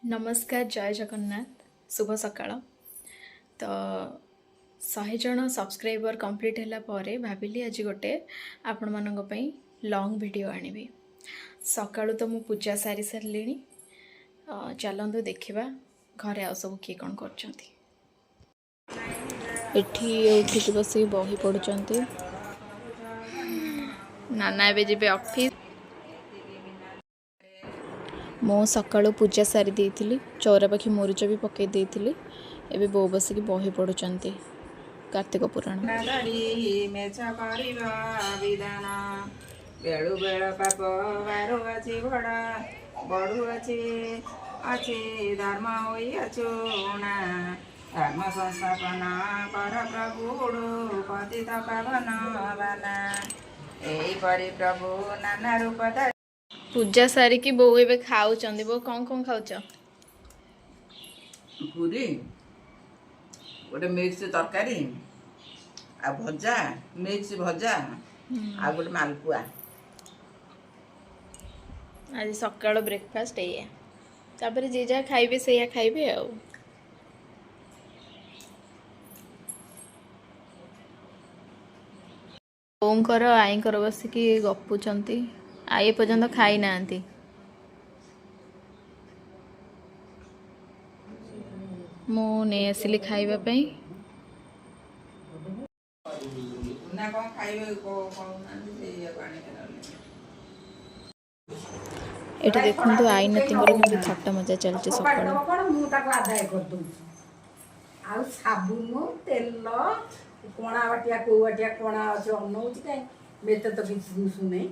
नमस्कार जय जगन्नाथ शुभ सकाळ। तो 100 जन सब्सक्राइबर कंप्लीट होला परे भाविली आज गोटे आपण मानक पई लॉन्ग वीडियो आनिबी। सकाळु तो मु पूजा सारी सरलिनी। चलंतु देखिबा घरे आ सब किए कोन करछंती। एठी उठिक बसी बही पढुचंती। नाना एबे जेबे ऑफिस। मो सकाळु पूजा सारी देइथिली, चौरा पाखी मुरुज भी पके देइथिली। एबे बो बसिक बही पढुचंती कार्तिक पुराण। बेलु बेल पाप बारो अछि भड़ा बड़ू अछि अछि धर्म होई अचुना धर्म संस्थापना कर प्रभु पतित पावन बाना एई परि प्रभु नाना रूप धरि पूजा सारी की बो एबे खाउचंदी। बो कोन खाउच? पूरी गोटे मिक्स तरकारी आ भजा मिक्स भजा आ गोटे मालपुआ। आज सकाळ ब्रेकफास्ट एया तापर जे जा खाइबे सेया खाइबे आ। बोंकर आईकर बसिकी गपुचंती। आई पर्यंत खाई नांती। मु ने आसिली खाइबा पई। ना कौन खाइबे कहूना पानी एटा देखंतु आई नतिंगर केमती थट्टा मजा चलचे सकाळ। मु ताको आदाय कर दू आ साबुन तेल कोणा बाटिया को बाटिया कोणा अछि अनौच काई मेते तो किछ दुसु नै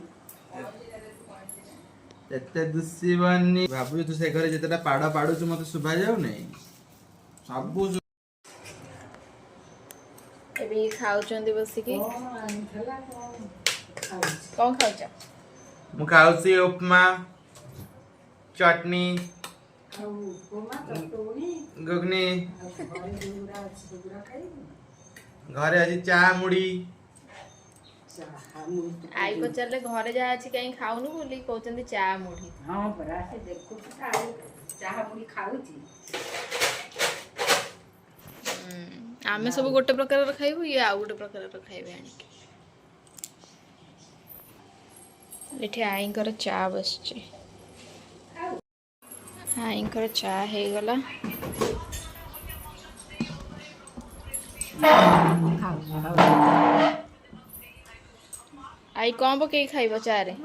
एते दुसीबनी बाबू तू से घरे जेतेटा पाड़ पाडू छु मते सुभा जाउ नै सबु एबे खाउचंदी बसिकी। कोन खाउच? मु खाउसी उपमा चटनी गुगनी घरे आज चा मुड़ी आई को चले घरे जा अछि कहीं खाउनु बोली कहउचंदी चा मुढ़ी। हां परा से देखु चाह मुड़ी खाउची। आमे सब गोटे प्रकार खाइबु, ये आ गोटे प्रकार खाइबे आनिके। एठी आईकर चा बसची। आईकर चा हे गला। आई कौन पके खाइबो चा रे?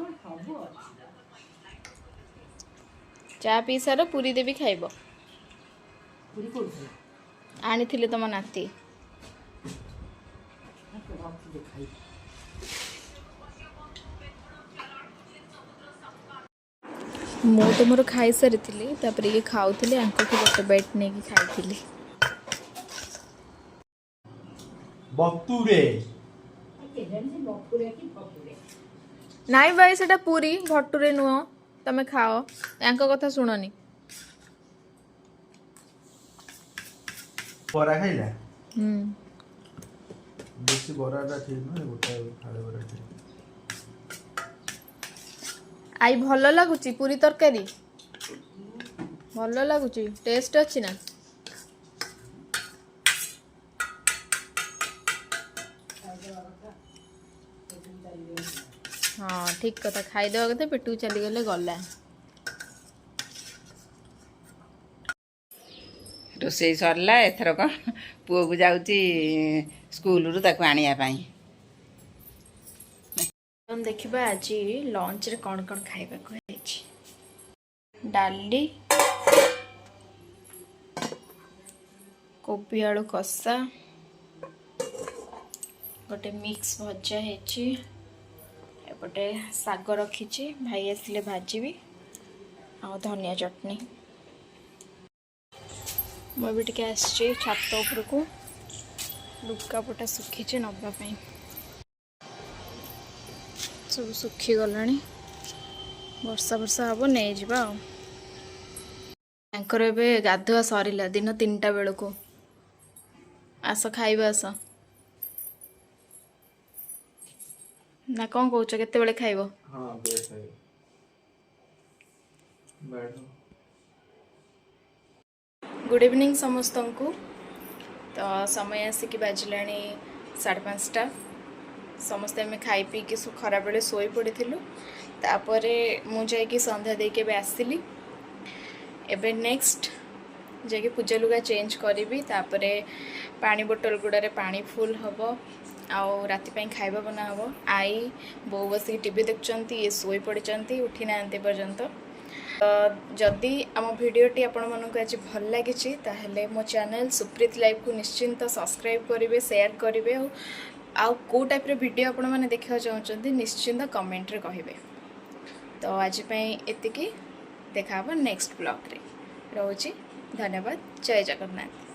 चा पी सार पूरी देवी खाइबो। पूरी कोथि आनी थिले तम नाती। मु तो मोर खाई सारी थिली तापर ये खाउथिले अंको के गोटे बैट ने की खाइथिली। बतुरे के जन से बपुरे की बपुरे नाई भाई सेटा पूरी भटुरे नुह तमे खाओ यांको कथा सुननी। बरा खाइला बेसी बराटा ठीक न गोटा खाले बरा ठीक। आई भल लागुची पूरी तरकारी भल लागुची टेस्ट अच्छी ना? हाँ ठीक कथा खाईदेवा कथा पेटू चली गले गला। रोषेई सरला एथरक पुओ को जाउची स्कूल रु ताको आनिया पाई। हम देखिबा आज लंच रे कौन कौन खाइबा को हेछि। डाली कोबी आलू कसा गोटे मिक्स भजा हेछि एपटे साग रखिछि भाई आसिले भाजीबी आ धनिया चटनी। मैं भी टिके आसछि छात ऊपर को लुगापटा सुखीचे नबा पाई। सब सुखी गलानी वर्षा वर्षा हम नहीं जावा। एबे गाधुआ सरिला दिन 3टा बेल को आस खाइबा आस ना कौन कौच केते खाइबो? हां बे खाइबो बैठो गुड इवनिंग समस्त को। तो समय आसिक बाजिला 5:30 समस्ते आम खाई पी कि खरा बेले शोई पड़ी तापर मुझे संध्या दे के आसली एबे नेक्स्ट जाकि पूजा लुगा चेंज करी तापर पानी बोतल गुड़े पानी फुल हम आउ राति खाଇବା बना हम। आई बो बस टीवी देखुंत ये शोई पड़ी उठी ना पर्यंत। जदि आम भिडटी आपण मानक आज भल लगी ताहले मो चैनल सुप्रीत लाइव को निश्चिंत सब्सक्राइब करेंगे, शेयर करेंगे आउ को टाइप रे वीडियो आपण माने देखा चाहते निश्चिंत कमेंट रे कहिबे। तो आज एतिकी देखा नेक्स्ट ब्लॉग रे। रोची धन्यवाद। जय जगन्नाथ।